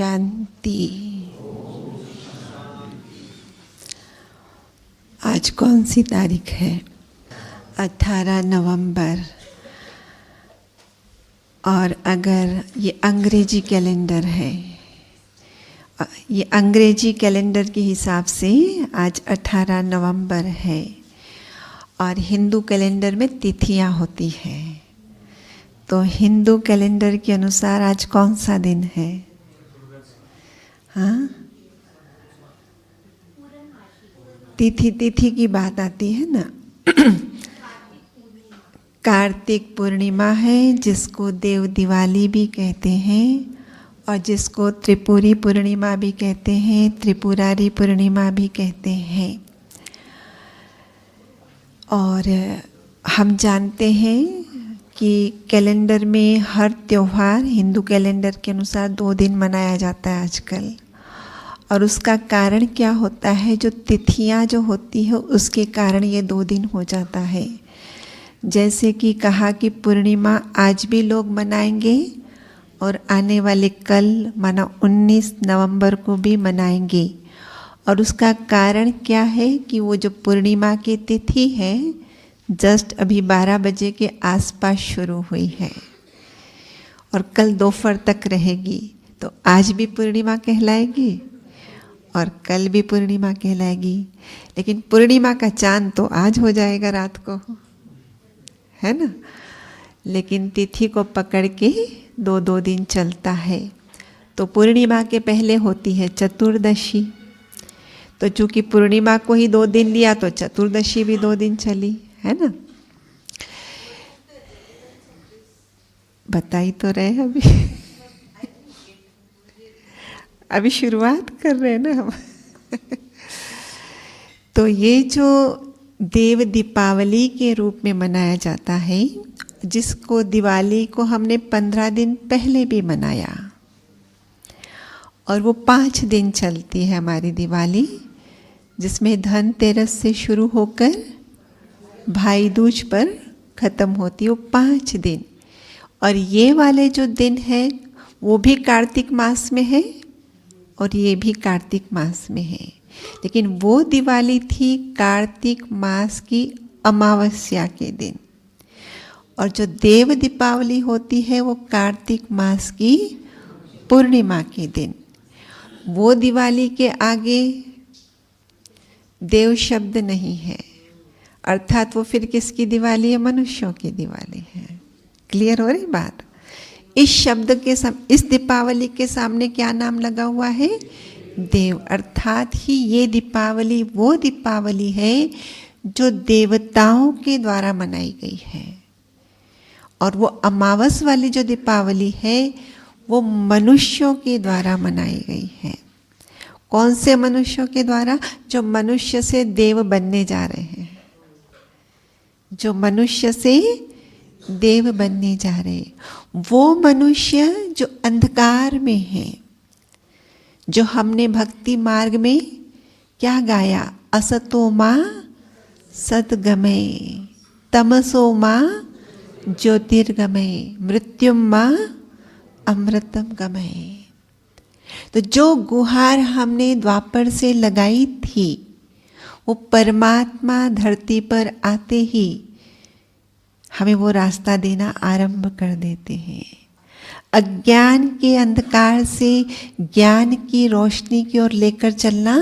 शांति। आज कौन सी तारीख है? 18 नवंबर। और अगर ये अंग्रेजी कैलेंडर है, ये अंग्रेजी कैलेंडर के हिसाब से आज 18 नवंबर है और हिंदू कैलेंडर में तिथियां होती हैं। तो हिंदू कैलेंडर के अनुसार आज कौन सा दिन है? हाँ, तिथि की बात आती है ना। कार्तिक पूर्णिमा है, जिसको देव दिवाली भी कहते हैं और जिसको त्रिपुरी पूर्णिमा भी कहते हैं, त्रिपुरारी पूर्णिमा भी कहते हैं। और हम जानते हैं कि कैलेंडर में हर त्योहार हिंदू कैलेंडर के अनुसार 2 दिन मनाया जाता है आजकल। और उसका कारण क्या होता है? जो तिथियां जो होती है उसके कारण ये 2 दिन हो जाता है। जैसे कि कहा कि पूर्णिमा आज भी लोग मनाएंगे और आने वाले कल माना 19 नवंबर को भी मनाएंगे। और उसका कारण क्या है कि वो जो पूर्णिमा की तिथि है जस्ट अभी 12 बजे के आसपास शुरू हुई है और कल दोपहर तक रहेगी। तो आज भी पूर्णिमा कहलाएगी और कल भी पूर्णिमा कहलाएगी। लेकिन पूर्णिमा का चांद तो आज हो जाएगा रात को, है ना। लेकिन तिथि को पकड़ के 2 दिन चलता है। तो पूर्णिमा के पहले होती है चतुर्दशी। तो चूंकि पूर्णिमा को ही 2 दिन लिया तो चतुर्दशी भी 2 दिन चली, है ना। बताई तो रहे अभी शुरुआत कर रहे हैं ना हम। तो ये जो देव दीपावली के रूप में मनाया जाता है, जिसको दिवाली को हमने 15 दिन पहले भी मनाया और वो 5 दिन चलती है हमारी दिवाली, जिसमें धनतेरस से शुरू होकर भाई दूज पर ख़त्म होती है। वो 5 दिन। और ये वाले जो दिन है वो भी कार्तिक मास में है और ये भी कार्तिक मास में है। लेकिन वो दिवाली थी कार्तिक मास की अमावस्या के दिन और जो देव दीपावली होती है वो कार्तिक मास की पूर्णिमा के दिन। वो दिवाली के आगे देव शब्द नहीं है, अर्थात वो फिर किसकी दिवाली है? मनुष्यों की दिवाली है। क्लियर हो रही बात? इस शब्द के इस दीपावली के सामने क्या नाम लगा हुआ है? देव। अर्थात ही ये दीपावली वो दीपावली है जो देवताओं के द्वारा मनाई गई है। और वो अमावस वाली जो दीपावली है वो मनुष्यों के द्वारा मनाई गई है। कौन से मनुष्यों के द्वारा? जो मनुष्य से देव बनने जा रहे हैं, जो मनुष्य से देव बनने जा रहे हैं। वो मनुष्य जो अंधकार में है, जो हमने भक्ति मार्ग में क्या गाया? असतो मां सद्गमय, तमसो मां ज्योतिर्गमय, मृत्युम मां अमृतम गमय। तो जो गुहार हमने द्वापर से लगाई थी वो परमात्मा धरती पर आते ही हमें वो रास्ता देना आरंभ कर देते हैं। अज्ञान के अंधकार से ज्ञान की रोशनी की ओर लेकर चलना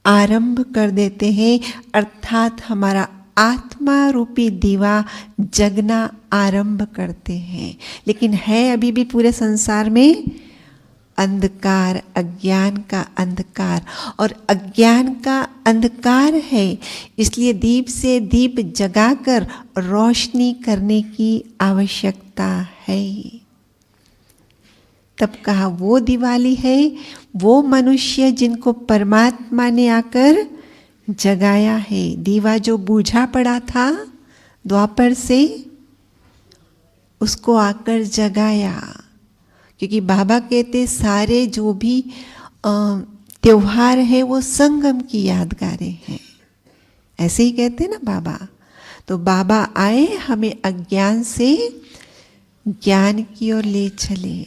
आरंभ कर देते हैं। अर्थात हमारा आत्मा रूपी दीवा जगना आरंभ करते हैं। लेकिन है अभी भी पूरे संसार में अंधकार, अज्ञान का अंधकार। और अज्ञान का अंधकार है, इसलिए दीप से दीप जगाकर रोशनी करने की आवश्यकता है। तब कहा वो दिवाली है वो मनुष्य जिनको परमात्मा ने आकर जगाया है। दीवा जो बूझा पड़ा था द्वापर से, उसको आकर जगाया। क्योंकि बाबा कहते सारे जो भी त्योहार है वो संगम की यादगारें हैं, ऐसे ही कहते ना बाबा। तो बाबा आए हमें अज्ञान से ज्ञान की ओर ले चले।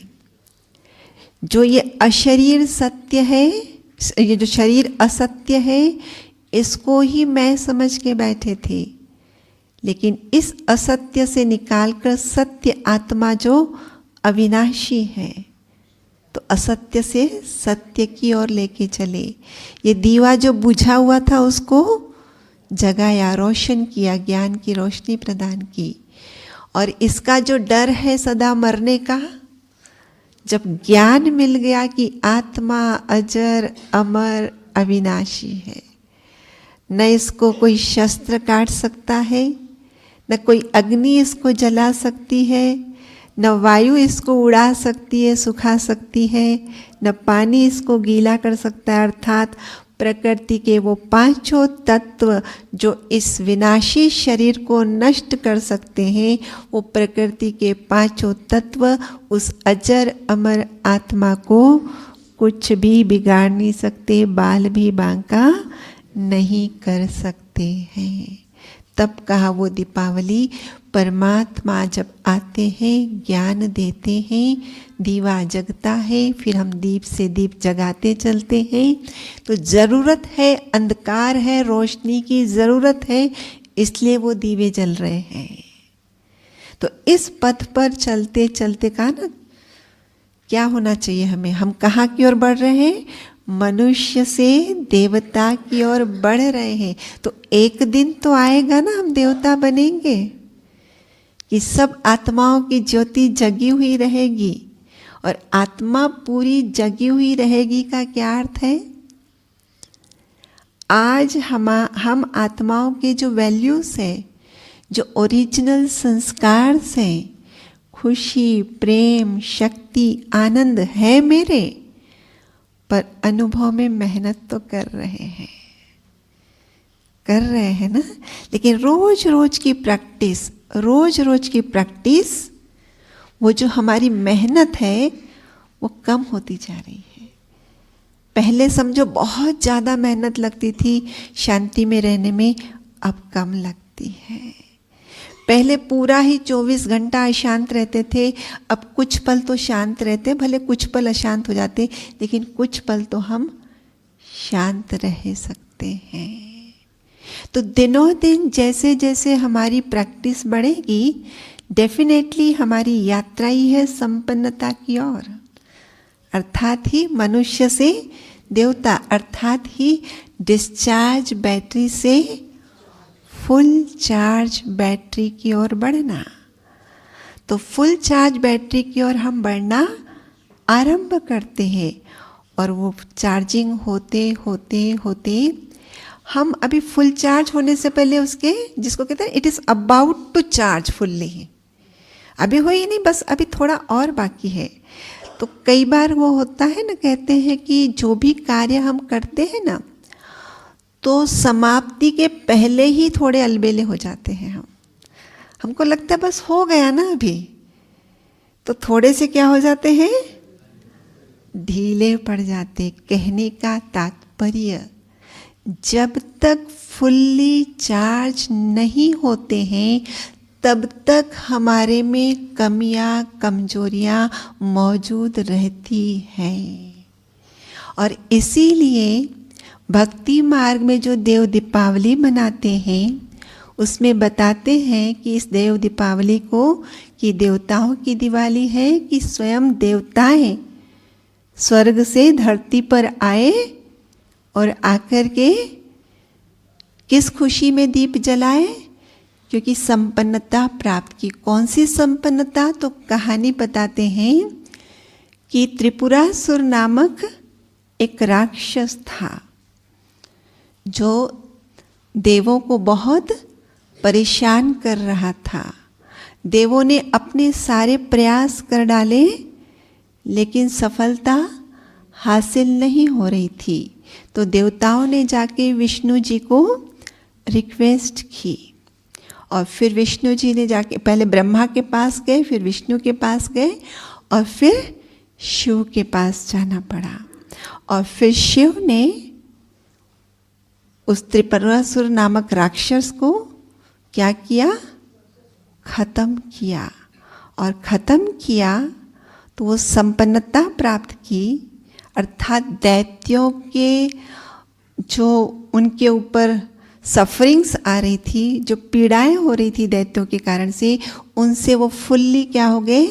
जो ये अशरीर सत्य है, ये जो शरीर असत्य है, इसको ही मैं समझ के बैठे थे, लेकिन इस असत्य से निकालकर सत्य आत्मा जो अविनाशी है, तो असत्य से सत्य की ओर लेके चले। ये दीवा जो बुझा हुआ था उसको जगाया, रोशन किया, ज्ञान की रोशनी प्रदान की। और इसका जो डर है सदा मरने का, जब ज्ञान मिल गया कि आत्मा अजर अमर अविनाशी है, न इसको कोई शस्त्र काट सकता है, न कोई अग्नि इसको जला सकती है, न वायु इसको उड़ा सकती है, सुखा सकती है, न पानी इसको गीला कर सकता है। अर्थात प्रकृति के वो पांचों तत्व जो इस विनाशी शरीर को नष्ट कर सकते हैं, वो प्रकृति के पांचों तत्व उस अजर अमर आत्मा को कुछ भी बिगाड़ नहीं सकते, बाल भी बांका नहीं कर सकते हैं। तब कहा वो दीपावली, परमात्मा जब आते हैं, ज्ञान देते हैं, दीवा जगता है, फिर हम दीप से दीप जगाते चलते हैं। तो ज़रूरत है, अंधकार है, रोशनी की ज़रूरत है, इसलिए वो दीवे जल रहे हैं। तो इस पथ पर चलते चलते कहा ना, क्या होना चाहिए हमें, हम कहाँ की ओर बढ़ रहे हैं, मनुष्य से देवता की ओर बढ़ रहे हैं। तो एक दिन तो आएगा ना हम देवता बनेंगे, कि सब आत्माओं की ज्योति जगी हुई रहेगी। और आत्मा पूरी जगी हुई रहेगी का क्या अर्थ है? आज हम आत्माओं के जो वैल्यूज है, जो ओरिजिनल संस्कार से खुशी, प्रेम, शक्ति, आनंद है मेरे, पर अनुभव में मेहनत तो कर रहे हैं ना। लेकिन रोज रोज की प्रैक्टिस, वो जो हमारी मेहनत है वो कम होती जा रही है। पहले समझो बहुत ज़्यादा मेहनत लगती थी शांति में रहने में, अब कम लगती है। पहले पूरा ही 24 घंटा अशांत रहते थे, अब कुछ पल तो शांत रहते, भले कुछ पल अशांत हो जाते, लेकिन कुछ पल तो हम शांत रह सकते हैं। तो दिनों दिन जैसे जैसे हमारी प्रैक्टिस बढ़ेगी, डेफिनेटली हमारी यात्रा ही है संपन्नता की ओर, अर्थात ही मनुष्य से देवता, अर्थात ही डिस्चार्ज बैटरी से फुल चार्ज बैटरी की ओर बढ़ना। तो फुल चार्ज बैटरी की ओर हम बढ़ना आरंभ करते हैं, और वो चार्जिंग होते होते होते हम अभी फुल चार्ज होने से पहले उसके, जिसको कहते हैं it is about to charge fully, अभी हो ही नहीं, बस अभी थोड़ा और बाकी है। तो कई बार वो होता है ना, कहते हैं कि जो भी कार्य हम करते हैं ना, तो समाप्ति के पहले ही थोड़े अलबेले हो जाते हैं हमको लगता है बस हो गया ना अभी, तो थोड़े से क्या हो जाते हैं, ढीले पड़ जाते। कहने का तात्पर्य, जब तक फुल्ली चार्ज नहीं होते हैं, तब तक हमारे में कमियां, कमजोरियां मौजूद रहती हैं। और इसीलिए भक्ति मार्ग में जो देव दीपावली मनाते हैं, उसमें बताते हैं कि इस देव दीपावली को कि देवताओं की दिवाली है, कि स्वयं देवताएं स्वर्ग से धरती पर आए और आकर के किस खुशी में दीप जलाए, क्योंकि संपन्नता प्राप्त की। कौन सी संपन्नता? तो कहानी बताते हैं कि त्रिपुरासुर नामक एक राक्षस था, जो देवों को बहुत परेशान कर रहा था। देवों ने अपने सारे प्रयास कर डाले, लेकिन सफलता हासिल नहीं हो रही थी। तो देवताओं ने जाके विष्णु जी को रिक्वेस्ट की, और फिर विष्णु जी ने जाके पहले ब्रह्मा के पास गए, फिर विष्णु के पास गए, और फिर शिव के पास जाना पड़ा। और फिर शिव ने उस त्रिपुरासुर नामक राक्षस को क्या किया? खत्म किया। और खत्म किया तो वो संपन्नता प्राप्त की, अर्थात दैत्यों के जो उनके ऊपर सफरिंग्स आ रही थी, जो पीड़ाएं हो रही थी दैत्यों के कारण से, उनसे वो फुल्ली क्या हो गए,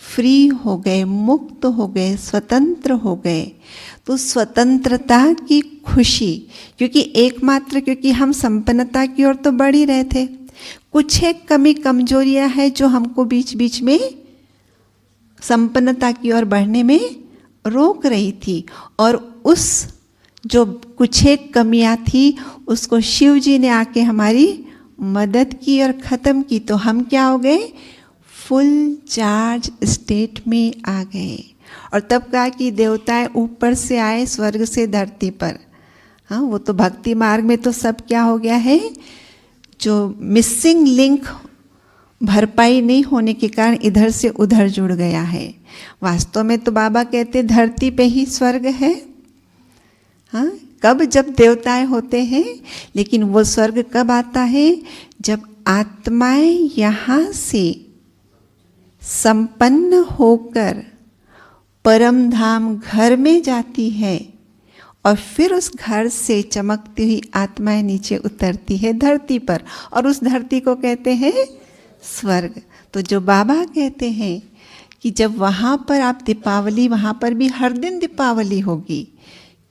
फ्री हो गए, मुक्त हो गए, स्वतंत्र हो गए। तो स्वतंत्रता की खुशी, क्योंकि हम संपन्नता की ओर तो बढ़ ही रहे थे, कुछ एक कमी कमजोरियां हैं जो हमको बीच बीच में संपन्नता की ओर बढ़ने में रोक रही थी, और उस जो कुछ एक कमियां थी उसको शिव जी ने आके हमारी मदद की और ख़त्म की। तो हम क्या हो गए, फुल चार्ज स्टेट में आ गए। और तब कहा कि देवताएं ऊपर से आए स्वर्ग से धरती पर। हाँ, वो तो भक्ति मार्ग में तो सब क्या हो गया है, जो मिसिंग लिंक भरपाई नहीं होने के कारण इधर से उधर जुड़ गया है। वास्तव में तो बाबा कहते धरती पे ही स्वर्ग है। हाँ, कब, जब देवताएं होते हैं, लेकिन वो स्वर्ग कब आता है, जब आत्माएं यहाँ से संपन्न होकर परम धाम घर में जाती है, और फिर उस घर से चमकती हुई आत्माएं नीचे उतरती है धरती पर, और उस धरती को कहते हैं स्वर्ग। तो जो बाबा कहते हैं कि जब वहाँ पर आप दीपावली, वहाँ पर भी हर दिन दीपावली होगी।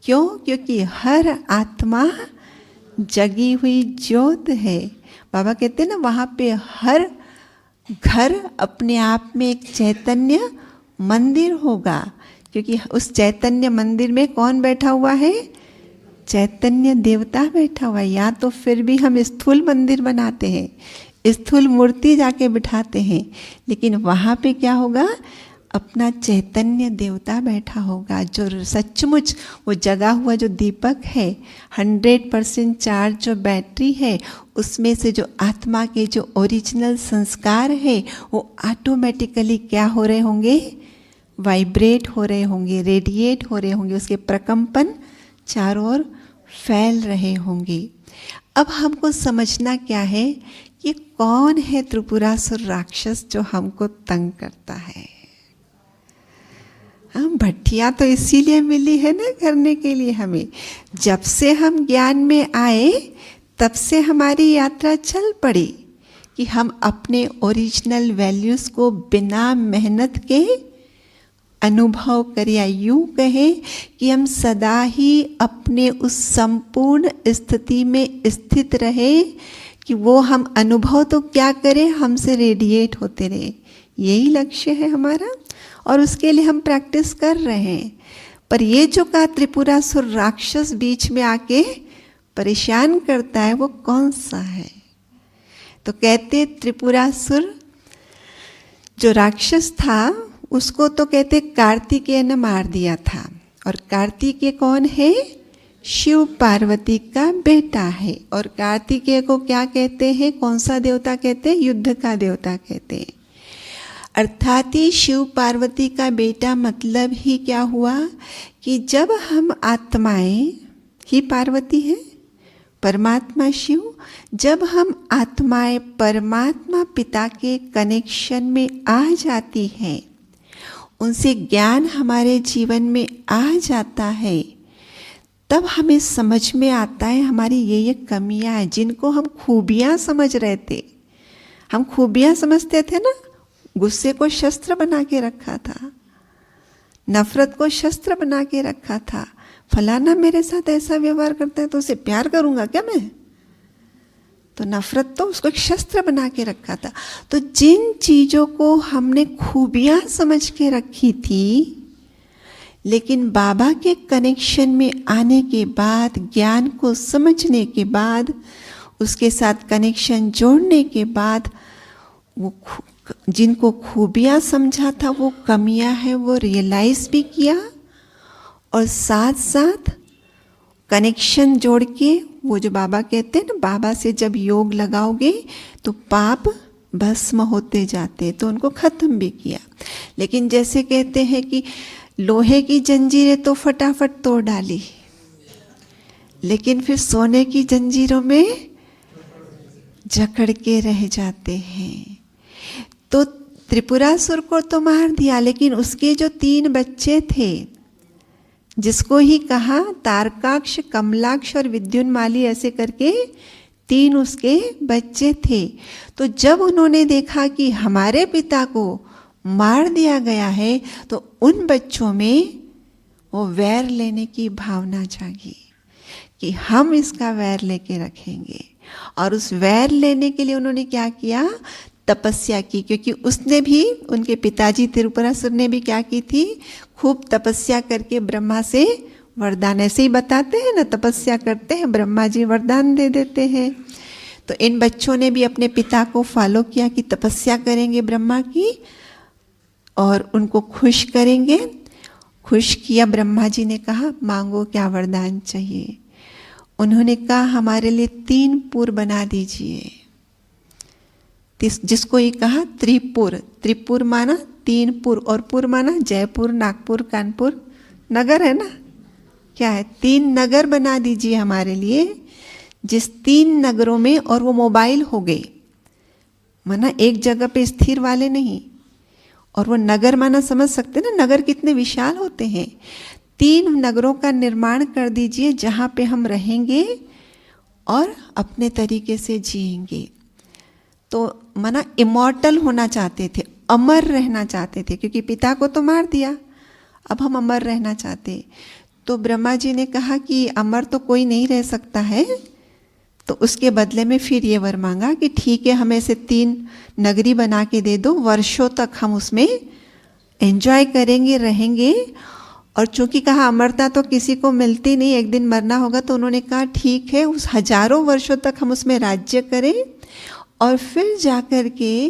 क्यों? क्योंकि हर आत्मा जगी हुई ज्योत है। बाबा कहते हैं ना, वहाँ पे हर घर अपने आप में एक चैतन्य मंदिर होगा, क्योंकि उस चैतन्य मंदिर में कौन बैठा हुआ है, चैतन्य देवता बैठा हुआ है। या तो फिर भी हम स्थूल मंदिर बनाते हैं, स्थूल मूर्ति जाके बिठाते हैं, लेकिन वहाँ पे क्या होगा, अपना चैतन्य देवता बैठा होगा, जो सचमुच वो जगा हुआ जो दीपक है, 100% चार्ज जो बैटरी है, उसमें से जो आत्मा के जो ओरिजिनल संस्कार है वो ऑटोमेटिकली क्या हो रहे होंगे, वाइब्रेट हो रहे होंगे, रेडिएट हो रहे होंगे, उसके प्रकंपन चारों ओर फैल रहे होंगे। अब हमको समझना क्या है, ये कौन है त्रिपुरासुर राक्षस जो हमको तंग करता है। हम भट्टियाँ तो इसीलिए मिली है ना, करने के लिए हमें। जब से हम ज्ञान में आए तब से हमारी यात्रा चल पड़ी कि हम अपने ओरिजिनल वैल्यूज़ को बिना मेहनत के अनुभव करें, या यूँ कहें कि हम सदा ही अपने उस संपूर्ण स्थिति में स्थित रहे कि वो हम अनुभव तो क्या करें, हमसे रेडिएट होते रहे। यही लक्ष्य है हमारा, और उसके लिए हम प्रैक्टिस कर रहे हैं। पर ये जो का त्रिपुरासुर राक्षस बीच में आके परेशान करता है, वो कौन सा है? तो कहते त्रिपुरासुर जो राक्षस था उसको तो कहते कार्तिकेय ने मार दिया था। और कार्तिकेय कौन है? शिव पार्वती का बेटा है। और कार्तिकेय को क्या कहते हैं, कौन सा देवता कहते हैं? युद्ध का देवता कहते हैं। अर्थात ही शिव पार्वती का बेटा, मतलब ही क्या हुआ कि जब हम आत्माएं ही पार्वती हैं, परमात्मा शिव, जब हम आत्माएं परमात्मा पिता के कनेक्शन में आ जाती हैं, उनसे ज्ञान हमारे जीवन में आ जाता है, तब हमें समझ में आता है हमारी ये कमियां हैं जिनको हम खूबियां समझ रहे थे। हम खूबियां समझते थे ना, गुस्से को शस्त्र बना के रखा था, नफरत को शस्त्र बना के रखा था। फलाना मेरे साथ ऐसा व्यवहार करता है तो उसे प्यार करूंगा क्या मैं? तो नफरत तो उसको एक शस्त्र बना के रखा था। तो जिन चीज़ों को हमने खूबियां समझ के रखी थी, लेकिन बाबा के कनेक्शन में आने के बाद, ज्ञान को समझने के बाद, उसके साथ कनेक्शन जोड़ने के बाद, वो जिनको खूबियां समझा था वो कमियां हैं वो रियलाइज भी किया, और साथ साथ कनेक्शन जोड़ के वो जो बाबा कहते हैं ना, बाबा से जब योग लगाओगे तो पाप भस्म होते जाते, तो उनको ख़त्म भी किया। लेकिन जैसे कहते हैं कि लोहे की जंजीरें तो फटाफट तोड़ डाली, लेकिन फिर सोने की जंजीरों में जकड़ के रह जाते हैं। तो त्रिपुरासुर को तो मार दिया, लेकिन उसके जो 3 बच्चे थे, जिसको ही कहा तारकाक्ष, कमलाक्ष और विद्युन्माली, ऐसे करके 3 उसके बच्चे थे। तो जब उन्होंने देखा कि हमारे पिता को मार दिया गया है, तो उन बच्चों में वो वैर लेने की भावना जागी कि हम इसका वैर लेके रखेंगे। और उस वैर लेने के लिए उन्होंने क्या किया? तपस्या की। क्योंकि उसने भी, उनके पिताजी त्रिपुरासुर ने भी क्या की थी? खूब तपस्या करके ब्रह्मा से वरदान, ऐसे ही बताते हैं ना, तपस्या करते हैं, ब्रह्मा जी वरदान दे देते हैं। तो इन बच्चों ने भी अपने पिता को फॉलो किया कि तपस्या करेंगे ब्रह्मा की और उनको खुश करेंगे। खुश किया। ब्रह्मा जी ने कहा मांगो क्या वरदान चाहिए। उन्होंने कहा हमारे लिए 3 पुर बना दीजिए। जिसको ये कहा त्रिपुर। त्रिपुर माना 3 पुर, और पुर माना जयपुर, नागपुर, कानपुर, नगर है ना, क्या है? 3 नगर बना दीजिए हमारे लिए, जिस 3 नगरों में, और वो मोबाइल हो गए, माना एक जगह पे स्थिर वाले नहीं। और वो नगर माना समझ सकते ना, नगर कितने विशाल होते हैं। 3 नगरों का निर्माण कर दीजिए जहाँ पे हम रहेंगे और अपने तरीके से जिएंगे। तो माना इमॉर्टल होना चाहते थे, अमर रहना चाहते थे, क्योंकि पिता को तो मार दिया, अब हम अमर रहना चाहते। तो ब्रह्मा जी ने कहा कि अमर तो कोई नहीं रह सकता है। तो उसके बदले में फिर ये वर मांगा कि ठीक है, हमें से 3 नगरी बना के दे दो, वर्षों तक हम उसमें एंजॉय करेंगे, रहेंगे। और चूंकि कहा अमरता तो किसी को मिलती नहीं, एक दिन मरना होगा, तो उन्होंने कहा ठीक है, उस हजारों वर्षों तक हम उसमें राज्य करें। और फिर जाकर के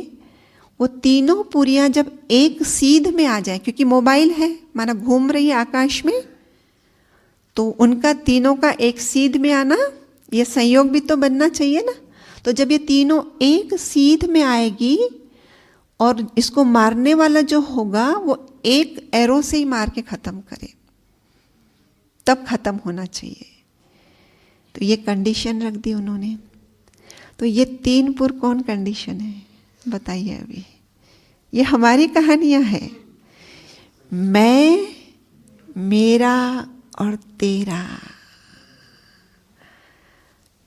वो 3 पुरियां जब एक सीध में आ जाए, क्योंकि मोबाइल है, माना घूम रही है आकाश में, तो उनका 3 का एक सीध में आना, ये संयोग भी तो बनना चाहिए ना। तो जब ये 3 एक सीध में आएगी, और इसको मारने वाला जो होगा वो एक एरो से ही मार के खत्म करे, तब खत्म होना चाहिए। तो ये कंडीशन रख दी उन्होंने। तो ये 3 पुर कौन कंडीशन है बताइए। अभी ये हमारी कहानियां हैं, मैं, मेरा और तेरा।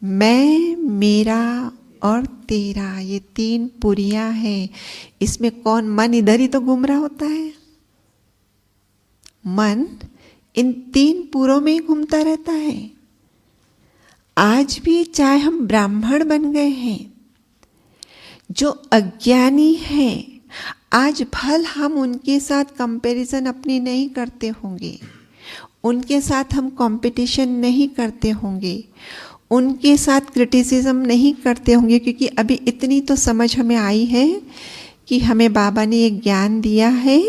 मैं, मेरा और तेरा, ये 3 पुरियां हैं। इसमें कौन? मन इधर ही तो घूम रहा होता है। मन इन 3 पुरों में ही घूमता रहता है। आज भी चाहे हम ब्राह्मण बन गए हैं, जो अज्ञानी हैं, आज भल हम उनके साथ कंपैरिजन अपनी नहीं करते होंगे, उनके साथ हम कंपटीशन नहीं करते होंगे, उनके साथ क्रिटिसिज्म नहीं करते होंगे, क्योंकि अभी इतनी तो समझ हमें आई है कि हमें बाबा ने एक ज्ञान दिया है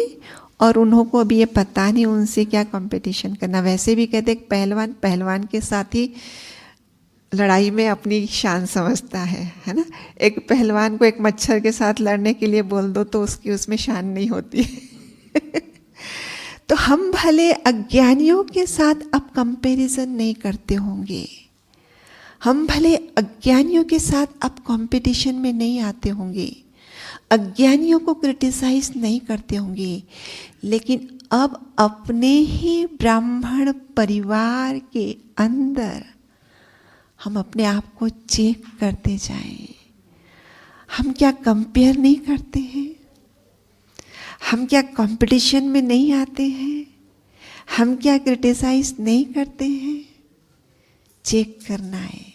और उन्हों को अभी ये पता नहीं उनसे क्या कंपटीशन करना। वैसे भी कहते हैं पहलवान पहलवान के साथ ही लड़ाई में अपनी शान समझता है ना। एक पहलवान को एक मच्छर के साथ लड़ने के लिए बोल दो तो उसकी उसमें शान नहीं होती। तो हम भले अज्ञानियों के साथ अब कंपैरिजन नहीं करते होंगे, हम भले अज्ञानियों के साथ अब कंपटीशन में नहीं आते होंगे, अज्ञानियों को क्रिटिसाइज नहीं करते होंगे, लेकिन अब अपने ही ब्राह्मण परिवार के अंदर हम अपने आप को चेक करते जाएं। हम क्या कंपेयर नहीं करते हैं? हम क्या कंपटीशन में नहीं आते हैं? हम क्या क्रिटिसाइज नहीं करते हैं? चेक करना है।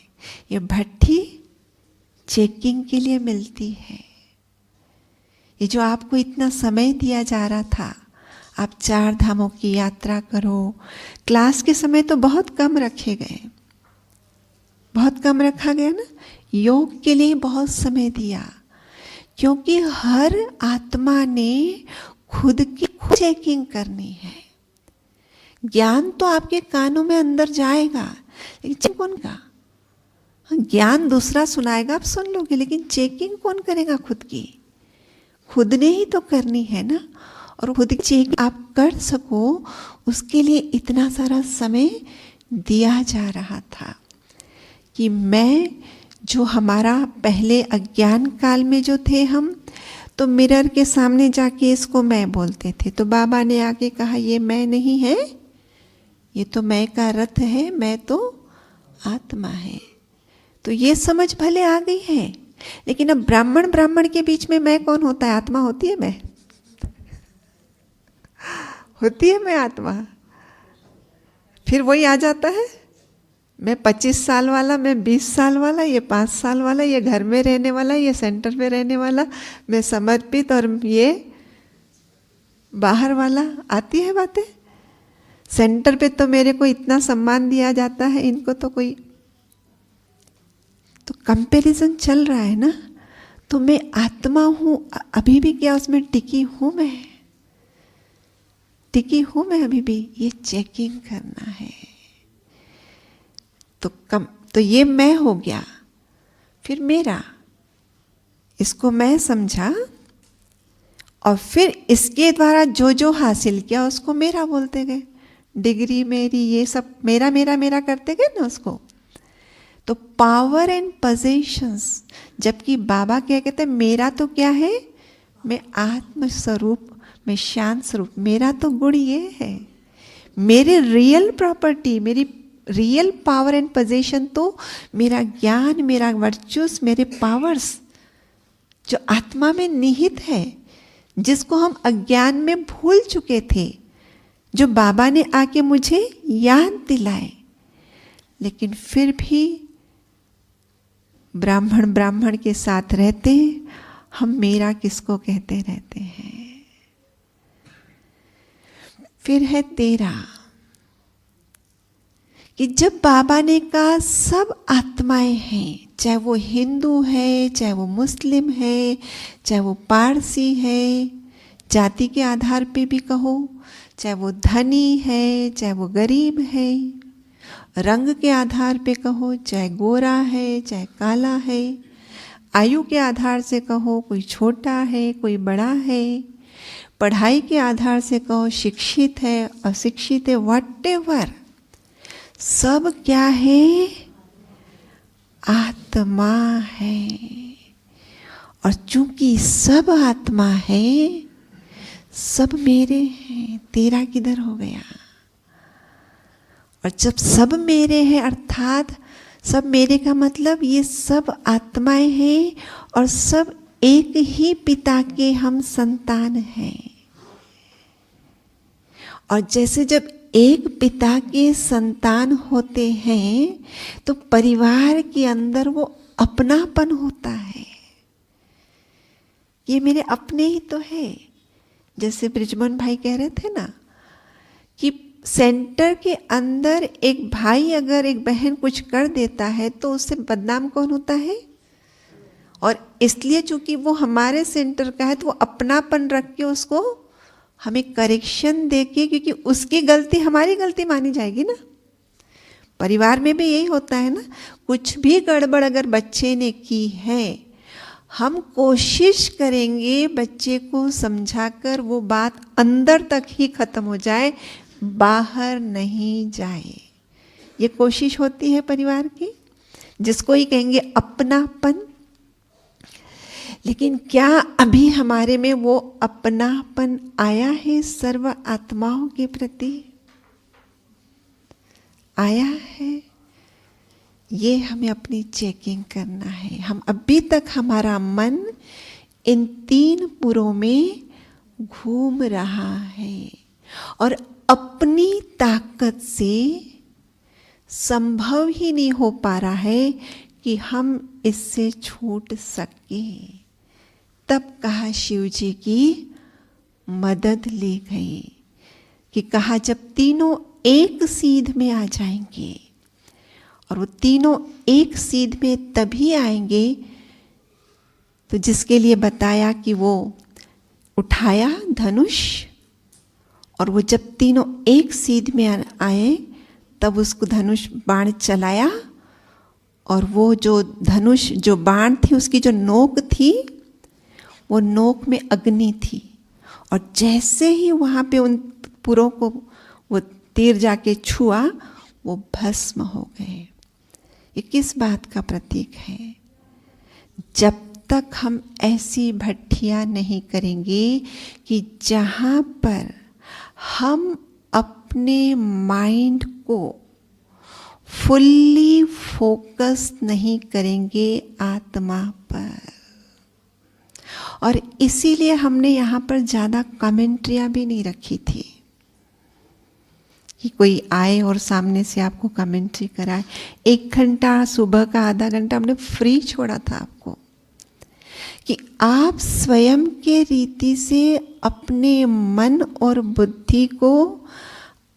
ये भट्ठी चेकिंग के लिए मिलती है। ये जो आपको इतना समय दिया जा रहा था, आप 4 धामों की यात्रा करो। क्लास के समय तो बहुत कम रखे गए, बहुत कम रखा गया ना। योग के लिए बहुत समय दिया, क्योंकि हर आत्मा ने खुद की चेकिंग करनी है। ज्ञान तो आपके कानों में अंदर जाएगा, लेकिन कौन का? ज्ञान दूसरा सुनाएगा, आप सुन लोगे, लेकिन चेकिंग कौन करेगा? खुद की, खुद ने ही तो करनी है ना। और खुद की चेक आप कर सको, उसके लिए इतना सारा समय दिया जा रहा था कि मैं, जो हमारा पहले अज्ञान काल में जो थे हम, तो मिरर के सामने जाके इसको मैं बोलते थे, तो बाबा ने आके कहा ये मैं नहीं है, ये तो मैं का रथ है, मैं तो आत्मा है। तो ये समझ भले आ गई है, लेकिन अब ब्राह्मण ब्राह्मण के बीच में मैं कौन होता है? आत्मा होती है मैं? होती है मैं आत्मा? फिर वही आ जाता है, मैं 25 साल वाला, मैं 20 साल वाला, ये 5 साल वाला, ये घर में रहने वाला, ये सेंटर पे रहने वाला, मैं समर्पित, और ये बाहर वाला। आती है बातें? सेंटर पे तो मेरे को इतना सम्मान दिया जाता है, इनको तो कोई, तो कंपैरिजन चल रहा है ना। तो मैं आत्मा हूं अभी भी, क्या उसमें टिकी हूं मैं? टिकी हूं मैं अभी भी? ये चेकिंग करना है। तो ये मैं हो गया, फिर मेरा, इसको मैं समझा, और फिर इसके द्वारा जो जो हासिल किया उसको मेरा बोलते गए। डिग्री मेरी, ये सब मेरा मेरा मेरा करते गए ना उसको। तो पावर एंड पोजेशंस, जबकि बाबा क्या कहते हैं, मेरा तो क्या है, मैं आत्म स्वरूप, मैं शांत स्वरूप, मेरा तो गुण ये है। मेरे रियल प्रॉपर्टी, मेरी रियल पावर एंड पोजेशन तो मेरा ज्ञान, मेरा वर्चुअस, मेरे पावर्स जो आत्मा में निहित है, जिसको हम अज्ञान में भूल चुके थे, जो बाबा ने आके मुझे याद दिलाए। लेकिन फिर भी ब्राह्मण ब्राह्मण के साथ रहते हम मेरा किसको कहते रहते हैं। फिर है तेरा, कि जब बाबा ने कहा सब आत्माएं हैं, चाहे वो हिंदू है, चाहे वो मुस्लिम है, चाहे वो पारसी है, जाति के आधार पे भी कहो, चाहे वो धनी है, चाहे वो गरीब है, रंग के आधार पे कहो, चाहे गोरा है, चाहे काला है, आयु के आधार से कहो, कोई छोटा है, कोई बड़ा है, पढ़ाई के आधार से कहो, शिक्षित है, अशिक्षित है, व्हाटएवर, सब क्या है? आत्मा है। और चूंकि सब आत्मा है, सब मेरे हैं। तेरा किधर हो गया? और जब सब मेरे हैं, अर्थात सब मेरे का मतलब ये सब आत्माएं हैं और सब एक ही पिता के हम संतान हैं। और जैसे जब एक पिता के संतान होते हैं तो परिवार के अंदर वो अपनापन होता है, ये मेरे अपने ही तो है। जैसे ब्रिजमोहन भाई कह रहे थे ना कि सेंटर के अंदर एक भाई अगर एक बहन कुछ कर देता है तो उससे बदनाम कौन होता है? और इसलिए चूंकि वो हमारे सेंटर का है तो वो अपनापन रख के उसको हमें करेक्शन देके, क्योंकि उसकी गलती हमारी गलती मानी जाएगी ना। परिवार में भी यही होता है ना, कुछ भी गड़बड़ अगर बच्चे ने की है, हम कोशिश करेंगे बच्चे को समझाकर वो बात अंदर तक ही खत्म हो जाए, बाहर नहीं जाए। ये कोशिश होती है परिवार की, जिसको ही कहेंगे अपनापन। लेकिन क्या अभी हमारे में वो अपनापन आया है सर्व आत्माओं के प्रति? आया है? ये हमें अपनी चेकिंग करना है। हम अभी तक हमारा मन इन तीन पुरों में घूम रहा है और अपनी ताकत से संभव ही नहीं हो पा रहा है कि हम इससे छूट सके। तब कहा शिव जी की मदद ली गई कि कहा जब तीनों एक सीध में आ जाएंगे, और वो तीनों एक सीध में तभी आएंगे, तो जिसके लिए बताया कि वो उठाया धनुष, और वो जब तीनों एक सीध में आए तब उसको धनुष बाण चलाया, और वो जो धनुष जो बाण थी उसकी जो नोक थी वो नोक में अग्नि थी, और जैसे ही वहाँ पे उन पुरों को वो तीर जाके छुआ वो भस्म हो गए। ये किस बात का प्रतीक है? जब तक हम ऐसी भट्टियाँ नहीं करेंगे कि जहाँ पर हम अपने माइंड को फुल्ली फोकस नहीं करेंगे आत्मा पर। और इसीलिए हमने यहाँ पर ज़्यादा कमेंट्रियाँ भी नहीं रखी थी कि कोई आए और सामने से आपको कमेंट्री कराए। 1 घंटा सुबह का, आधा घंटा हमने फ्री छोड़ा था आपको कि आप स्वयं के रीति से अपने मन और बुद्धि को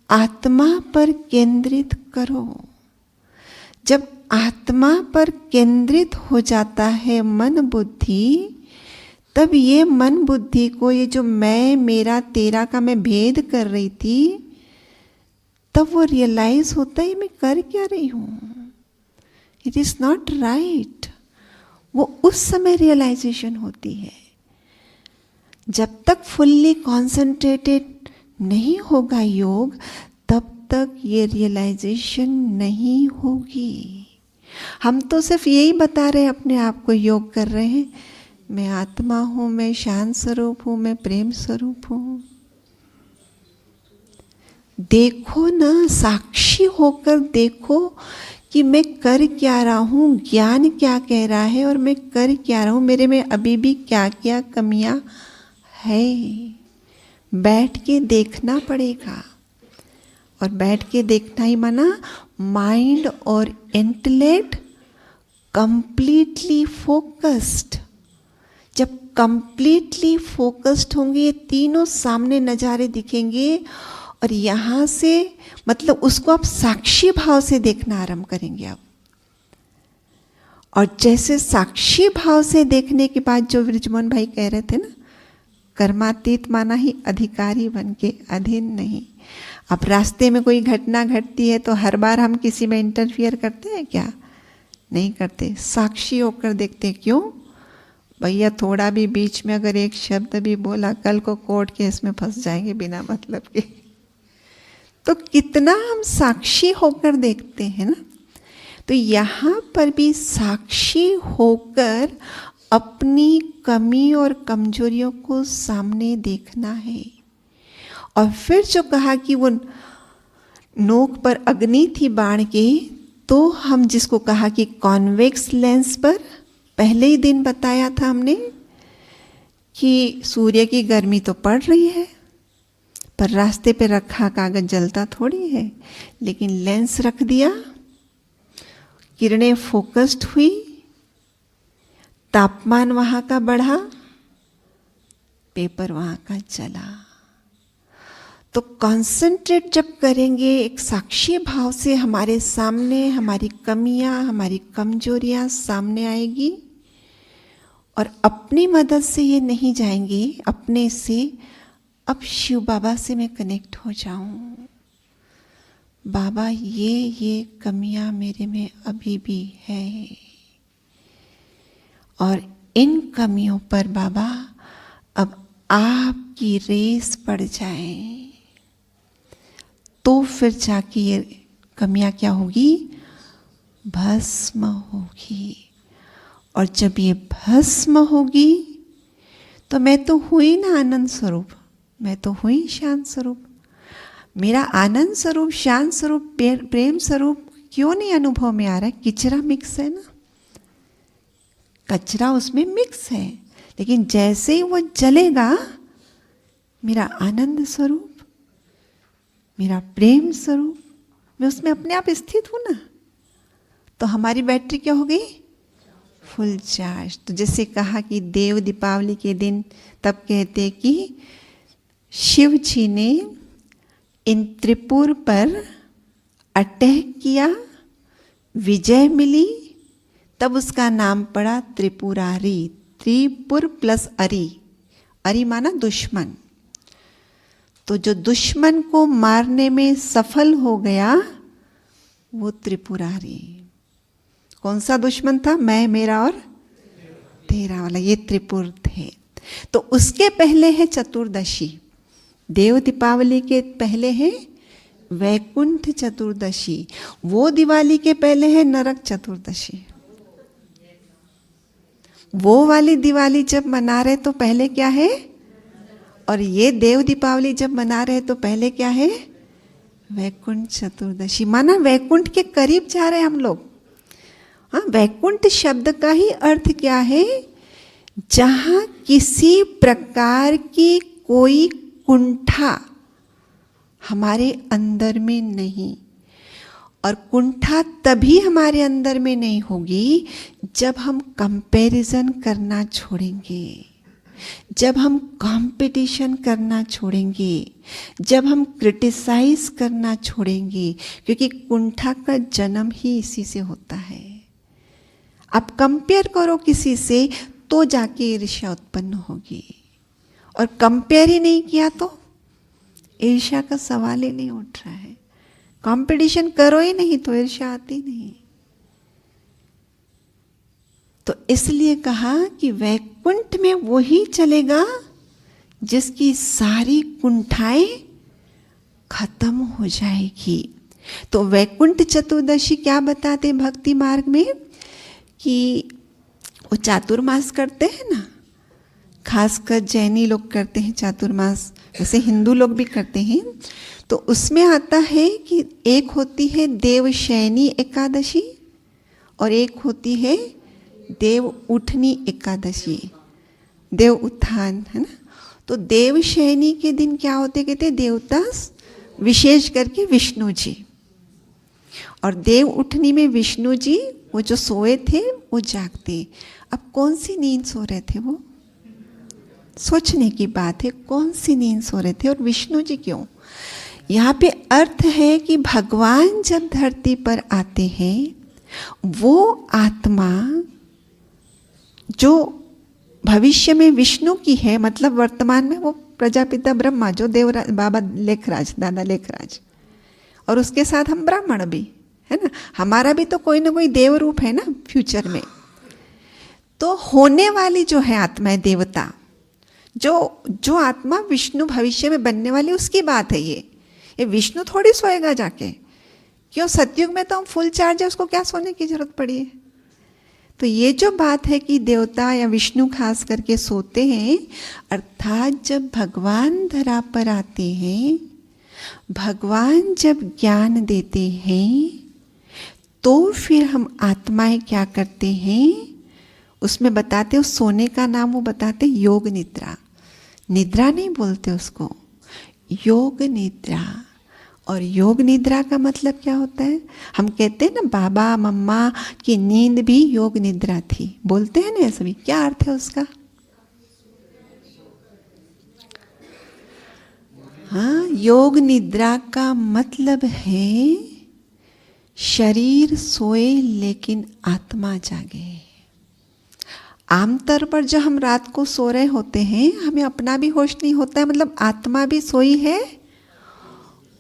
आत्मा पर केंद्रित करो। जब आत्मा पर केंद्रित हो जाता है मन बुद्धि, तब ये मन बुद्धि को, ये जो मैं मेरा तेरा का मैं भेद कर रही थी, तब वो रियलाइज होता है मैं कर क्या रही हूँ, इट इज नॉट राइट। वो उस समय रियलाइजेशन होती है। जब तक फुल्ली कॉन्सेंट्रेटेड नहीं होगा योग, तब तक ये रियलाइजेशन नहीं होगी। हम तो सिर्फ यही बता रहे हैं अपने आप को, योग कर रहे हैं, मैं आत्मा हूँ, मैं शांत स्वरूप हूँ, मैं प्रेम स्वरूप हूँ। देखो ना, साक्षी होकर देखो कि मैं कर क्या रहा हूँ, ज्ञान क्या कह रहा है और मैं कर क्या रहा हूँ, मेरे में अभी भी क्या क्या कमियां है। बैठ के देखना पड़ेगा। और बैठ के देखना ही माना माइंड और इंटेलेक्ट कंप्लीटली फोकस्ड। जब कंप्लीटली फोकस्ड होंगे, ये तीनों सामने नज़ारे दिखेंगे और यहाँ से मतलब उसको आप साक्षी भाव से देखना आरंभ करेंगे अब। और जैसे साक्षी भाव से देखने के बाद जो विरजमोहन भाई कह रहे थे ना, कर्मातीत माना ही अधिकारी बन के, अधीन नहीं। अब रास्ते में कोई घटना घटती है तो हर बार हम किसी में इंटरफियर करते हैं क्या? नहीं करते, साक्षी होकर देखते। क्यों भैया? थोड़ा भी बीच में अगर एक शब्द भी बोला, कल को कोर्ट केस में फंस जाएंगे बिना मतलब के। तो कितना हम साक्षी होकर देखते हैं ना। तो यहाँ पर भी साक्षी होकर अपनी कमी और कमजोरियों को सामने देखना है। और फिर जो कहा कि वो नोक पर अग्नि थी बाण के, तो हम जिसको कहा कि कॉन्वेक्स लेंस पर, पहले ही दिन बताया था हमने कि सूर्य की गर्मी तो पड़ रही है, पर रास्ते पे रखा कागज जलता थोड़ी है, लेकिन लेंस रख दिया, किरणें फोकस्ड हुई, तापमान वहां का बढ़ा, पेपर वहां का जला। तो कंसंट्रेट जब करेंगे एक साक्षी भाव से, हमारे सामने हमारी कमियां, हमारी कमजोरियां सामने आएगी। और अपनी मदद से ये नहीं जाएंगे, अपने से अब शिव बाबा से मैं कनेक्ट हो जाऊं। बाबा ये कमियां मेरे में अभी भी है, और इन कमियों पर बाबा अब आपकी रेस पड़ जाए, तो फिर जाके ये कमियां क्या होगी? भस्म होगी। और जब ये भस्म होगी तो मैं तो हुई ना आनंद स्वरूप, मैं तो हुई शांत स्वरूप। मेरा आनंद स्वरूप, शांत स्वरूप, प्रेम स्वरूप क्यों नहीं अनुभव में आ रहा है? किचरा मिक्स है ना, कचरा उसमें मिक्स है। लेकिन जैसे ही वो जलेगा, मेरा आनंद स्वरूप, मेरा प्रेम स्वरूप, मैं उसमें अपने आप स्थित हूं ना, तो हमारी बैटरी क्या हो गई? Full charge. तो जैसे कहा कि देव दीपावली के दिन तब कहते कि शिव जी ने इन त्रिपुर पर अटैक किया, विजय मिली, तब उसका नाम पड़ा त्रिपुरारी। त्रिपुर प्लस अरी, अरी माना दुश्मन। तो जो दुश्मन को मारने में सफल हो गया वो त्रिपुरारी। कौन सा दुश्मन था? मैं, मेरा और तेरा वाला, ये त्रिपुर थे। तो उसके पहले है चतुर्दशी, देव दीपावली के पहले है वैकुंठ चतुर्दशी, वो दिवाली के पहले है नरक चतुर्दशी। वो वाली दिवाली जब मना रहे तो पहले क्या है, और ये देव दीपावली जब मना रहे तो पहले क्या है, वैकुंठ चतुर्दशी। माना वैकुंठ के करीब जा रहे हैं हम लोग। हाँ, वैकुंठ शब्द का ही अर्थ क्या है, जहां किसी प्रकार की कोई कुंठा हमारे अंदर में नहीं। और कुंठा तभी हमारे अंदर में नहीं होगी जब हम कंपैरिजन करना छोड़ेंगे, जब हम कंपटीशन करना छोड़ेंगे, जब हम क्रिटिसाइज करना छोड़ेंगे, क्योंकि कुंठा का जन्म ही इसी से होता है। आप कंपेयर करो किसी से तो जाके ईर्ष्या उत्पन्न होगी, और कंपेयर ही नहीं किया तो ईर्ष्या का सवाल ही नहीं उठ रहा है। कंपटीशन करो ही नहीं तो ईर्ष्या आती नहीं। तो इसलिए कहा कि वैकुंठ में वो ही चलेगा जिसकी सारी कुंठाएं खत्म हो जाएगी। तो वैकुंठ चतुर्दशी क्या बताते भक्ति मार्ग में, कि वो चातुर्मास करते हैं ना, खासकर जैनी लोग करते हैं चातुर्मास, वैसे हिंदू लोग भी करते हैं। तो उसमें आता है कि एक होती है देवशयनी एकादशी और एक होती है देव उठनी एकादशी, देव उत्थान, है ना। तो देवशयनी के दिन क्या होते, कहते हैं देवता विशेष करके विष्णु जी, और देव उठनी में विष्णु जी वो जो सोए थे वो जागते। अब कौन सी नींद सो रहे थे, वो सोचने की बात है, कौन सी नींद सो रहे थे और विष्णु जी क्यों। यहाँ पे अर्थ है कि भगवान जब धरती पर आते हैं, वो आत्मा जो भविष्य में विष्णु की है, मतलब वर्तमान में वो प्रजापिता ब्रह्मा जो देवराज बाबा लेखराज, दादा लेखराज, और उसके साथ हम ब्राह्मण भी है ना, हमारा भी तो कोई ना कोई देव रूप है ना फ्यूचर में। तो होने वाली जो है आत्मा है देवता, जो आत्मा विष्णु भविष्य में बनने वाली, उसकी बात है ये विष्णु थोड़ी सोएगा जाके, क्यों, सतयुग में तो हम फुल चार्ज है, उसको क्या सोने की जरूरत पड़ी है। तो ये जो बात है कि देवता या विष्णु खास करके सोते हैं, अर्थात जब भगवान धरा पर आते हैं, भगवान जब ज्ञान देते हैं, तो फिर हम आत्माएं क्या करते हैं, उसमें बताते, उस सोने का नाम वो बताते योग निद्रा। निद्रा नहीं बोलते उसको, योग निद्रा। और योग निद्रा का मतलब क्या होता है, हम कहते हैं ना बाबा मम्मा की नींद भी योग निद्रा थी, बोलते हैं ना सभी, क्या अर्थ है उसका। हाँ, योग निद्रा का मतलब है शरीर सोए लेकिन आत्मा जागे। आमतौर पर जब हम रात को सो रहे होते हैं, हमें अपना भी होश नहीं होता है, मतलब आत्मा भी सोई है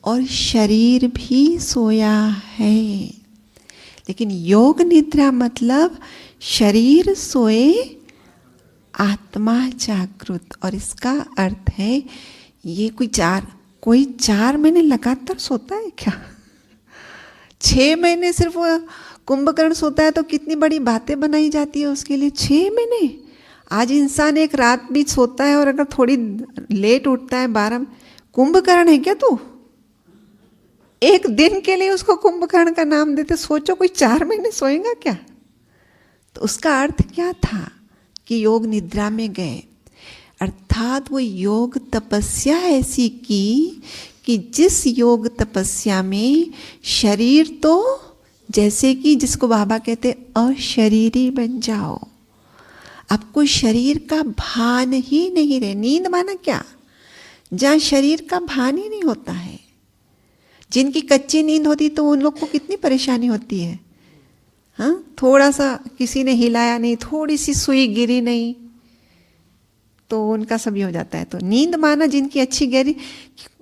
और शरीर भी सोया है। लेकिन योग निद्रा मतलब शरीर सोए आत्मा जागृत, और इसका अर्थ है ये कोई 4 महीने लगातार सोता है क्या? 6 महीने सिर्फ कुंभकर्ण सोता है तो कितनी बड़ी बातें बनाई जाती है उसके लिए। 6 महीने, आज इंसान एक रात भी सोता है और अगर थोड़ी लेट उठता है 12, कुंभकर्ण है क्या तू? एक दिन के लिए उसको कुंभकर्ण का नाम देते, सोचो कोई 4 महीने सोएगा क्या? तो उसका अर्थ क्या था कि योग निद्रा में गए, अर्थात वो योग तपस्या ऐसी की कि जिस योग तपस्या में शरीर तो जैसे कि जिसको बाबा कहते अशरीरी बन जाओ, आपको शरीर का भान ही नहीं रहे। नींद माना क्या, जहाँ शरीर का भान ही नहीं होता है। जिनकी कच्ची नींद होती तो उन लोग को कितनी परेशानी होती है। हाँ, थोड़ा सा किसी ने हिलाया नहीं, थोड़ी सी सुई गिरी नहीं तो उनका सभी हो जाता है। तो नींद माना जिनकी अच्छी गहरी,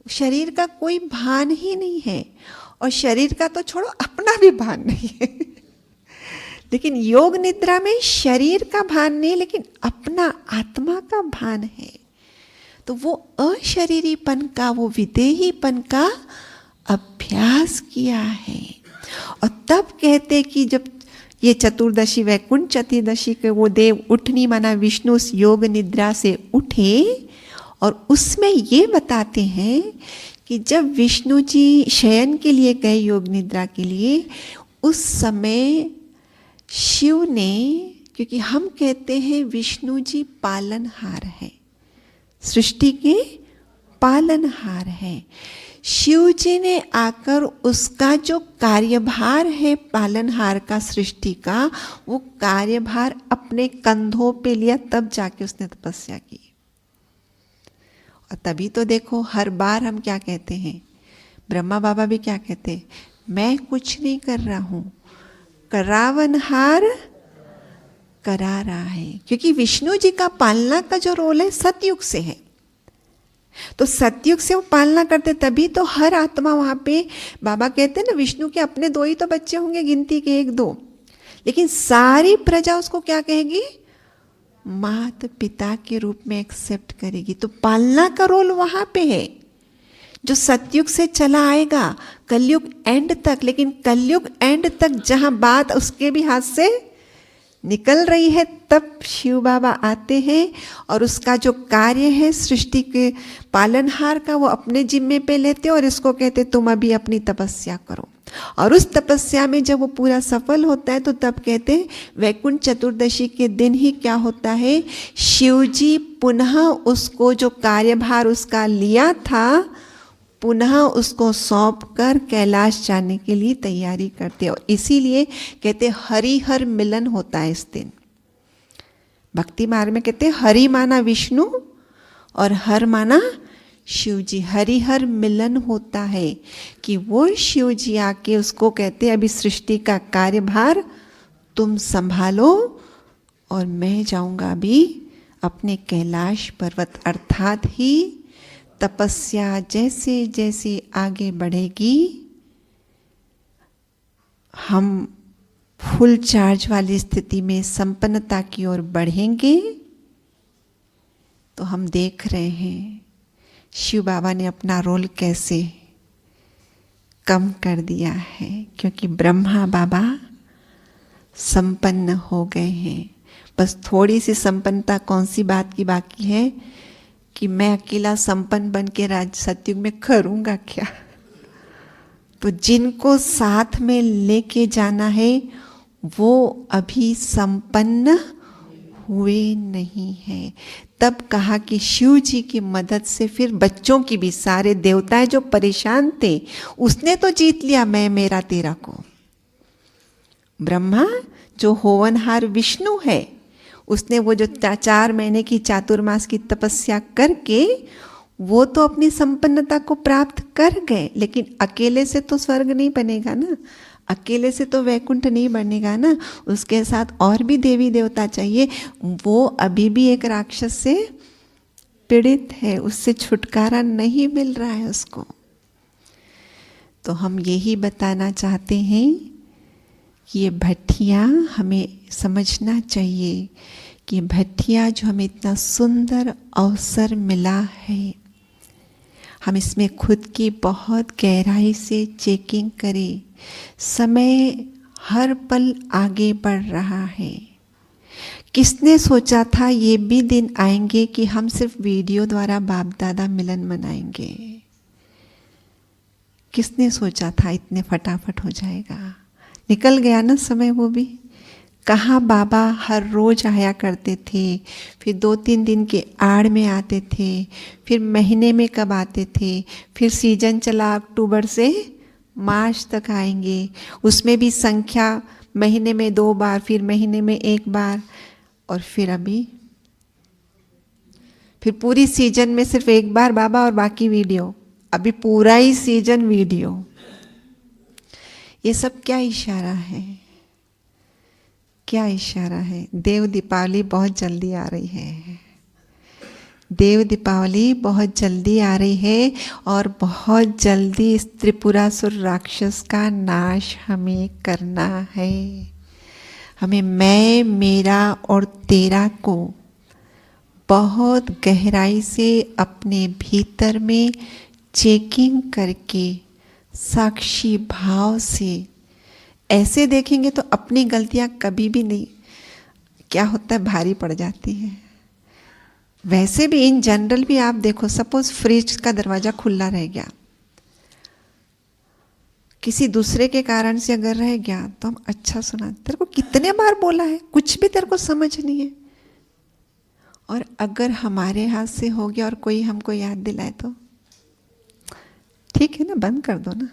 शरीर का कोई भान ही नहीं है, और शरीर का तो छोड़ो अपना भी भान नहीं है। लेकिन योग निद्रा में शरीर का भान नहीं, लेकिन अपना आत्मा का भान है। तो वो अशरीरीपन का, वो विदेहीपन का अभ्यास किया है। और तब कहते कि जब ये चतुर्दशी वैकुंठ चतुर्दशी के वो देव उठनी माना विष्णु उस योग निद्रा से उठे और उसमें ये बताते हैं कि जब विष्णु जी शयन के लिए गए योग निद्रा के लिए, उस समय शिव ने, क्योंकि हम कहते हैं विष्णु जी पालनहार है, सृष्टि के पालनहार है, शिव जी ने आकर उसका जो कार्यभार है पालनहार का सृष्टि का, वो कार्यभार अपने कंधों पे लिया, तब जाके उसने तपस्या की। और तभी तो देखो हर बार हम क्या कहते हैं, ब्रह्मा बाबा भी क्या कहते हैं, मैं कुछ नहीं कर रहा हूं, करावनहार करा रहा है। क्योंकि विष्णु जी का पालना का जो रोल है सतयुग से है, तो सतयुग से वो पालना करते, तभी तो हर आत्मा वहां पे, बाबा कहते हैं ना विष्णु के अपने 2 ही तो बच्चे होंगे, गिनती के 1-2, लेकिन सारी प्रजा उसको क्या कहेगी, माता पिता के रूप में एक्सेप्ट करेगी। तो पालना का रोल वहां पे है जो सतयुग से चला आएगा कलयुग एंड तक। लेकिन कलयुग एंड तक जहां बात उसके भी हाथ से निकल रही है, तब शिव बाबा आते हैं और उसका जो कार्य है सृष्टि के पालनहार का, वो अपने जिम्मे पे लेते और इसको कहते तुम अभी अपनी तपस्या करो। और उस तपस्या में जब वो पूरा सफल होता है तो तब कहते हैं वैकुंठ चतुर्दशी के दिन ही क्या होता है, शिव जी पुनः उसको जो कार्यभार उसका लिया था, पुनः उसको सौंप कर कैलाश जाने के लिए तैयारी करते हैं। और इसीलिए कहते हरिहर मिलन होता है इस दिन। भक्ति मार्ग में कहते हरि माना विष्णु और हर माना शिव जी। हरिहर मिलन होता है कि वो शिव जी आके उसको कहते अभी सृष्टि का कार्यभार तुम संभालो और मैं जाऊंगा अभी अपने कैलाश पर्वत। अर्थात ही तपस्या जैसे जैसे आगे बढ़ेगी, हम फुल चार्ज वाली स्थिति में संपन्नता की ओर बढ़ेंगे। तो हम देख रहे हैं शिव बाबा ने अपना रोल कैसे कम कर दिया है, क्योंकि ब्रह्मा बाबा संपन्न हो गए हैं। बस थोड़ी सी संपन्नता कौन सी बात की बाकी है कि मैं अकेला संपन्न बन के राज सतयुग में करूंगा क्या। तो जिनको साथ में लेके जाना है वो अभी संपन्न हुए नहीं है। तब कहा कि शिव जी की मदद से फिर बच्चों की भी, सारे देवताएं जो परेशान थे उसने तो जीत लिया मैं मेरा तेरा को। ब्रह्मा जो होवनहार विष्णु है, उसने वो जो 4 महीने की चातुर्मास की तपस्या करके वो तो अपनी संपन्नता को प्राप्त कर गए, लेकिन अकेले से तो स्वर्ग नहीं बनेगा ना, अकेले से तो वैकुंठ नहीं बनेगा ना, उसके साथ और भी देवी देवता चाहिए। वो अभी भी एक राक्षस से पीड़ित है, उससे छुटकारा नहीं मिल रहा है उसको। तो हम यही बताना चाहते हैं कि ये भट्टियाँ हमें समझना चाहिए कि भट्टियाँ जो हमें इतना सुंदर अवसर मिला है, हम इसमें खुद की बहुत गहराई से चेकिंग करें। समय हर पल आगे बढ़ रहा है। किसने सोचा था ये भी दिन आएंगे कि हम सिर्फ वीडियो द्वारा बाप दादा मिलन मनाएंगे। किसने सोचा था इतने फटाफट हो जाएगा। निकल गया ना समय वो भी। कहाँ बाबा हर रोज आया करते थे, फिर 2-3 दिन के आड़ में आते थे, फिर महीने में कब आते थे, फिर सीजन चला अक्टूबर से मार्च तक आएंगे, उसमें भी संख्या महीने में 2 बार, फिर महीने में 1 बार, और फिर अभी फिर पूरी सीजन में सिर्फ 1 बार बाबा और बाकी वीडियो। अभी पूरा ही सीजन वीडियो। ये सब क्या इशारा है, क्या इशारा है। देव दीपावली बहुत जल्दी आ रही है। देव दीपावली बहुत जल्दी आ रही है और बहुत जल्दी इस त्रिपुरासुर राक्षस का नाश हमें करना है। हमें मैं, मेरा और तेरा को बहुत गहराई से अपने भीतर में चेकिंग करके साक्षी भाव से ऐसे देखेंगे तो अपनी गलतियां कभी भी नहीं, क्या होता है, भारी पड़ जाती है। वैसे भी इन जनरल भी आप देखो, सपोज फ्रिज का दरवाजा खुला रह गया, किसी दूसरे के कारण से अगर रह गया तो हम अच्छा सुना, तेरे को कितने बार बोला है, कुछ भी तेरे को समझ नहीं है। और अगर हमारे हाथ से हो गया और कोई हमको याद दिलाए तो ठीक है ना, बंद कर दो ना।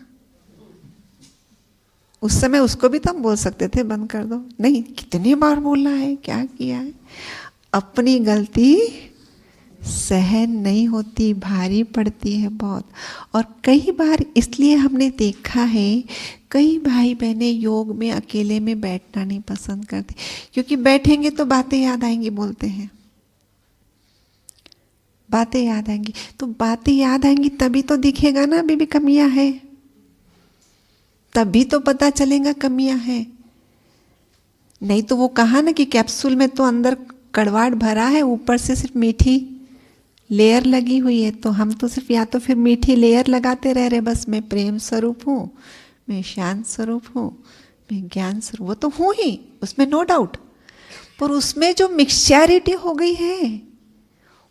उस समय उसको भी तो हम बोल सकते थे बंद कर दो, नहीं, कितनी बार बोला है, क्या किया है। अपनी गलती सहन नहीं होती, भारी पड़ती है बहुत। और कई बार इसलिए हमने देखा है, कई भाई बहनें योग में अकेले में बैठना नहीं पसंद करते, क्योंकि बैठेंगे तो बातें याद आएंगी, बोलते हैं बातें याद आएंगी, तो बातें याद आएंगी तभी तो दिखेगा ना अभी भी कमियां है, तभी तो पता चलेगा कमियां है। नहीं तो वो कहा ना कि कैप्सूल में तो अंदर कड़वाहट भरा है, ऊपर से सिर्फ मीठी लेयर लगी हुई है। तो हम तो सिर्फ या तो फिर मीठी लेयर लगाते रह रहे, बस मैं प्रेम स्वरूप हूँ, मैं शांत स्वरूप हूँ, मैं ज्ञान स्वरूप, वो तो हूँ ही, उसमें नो डाउट। पर उसमें जो मिक्सचरिटी हो गई है,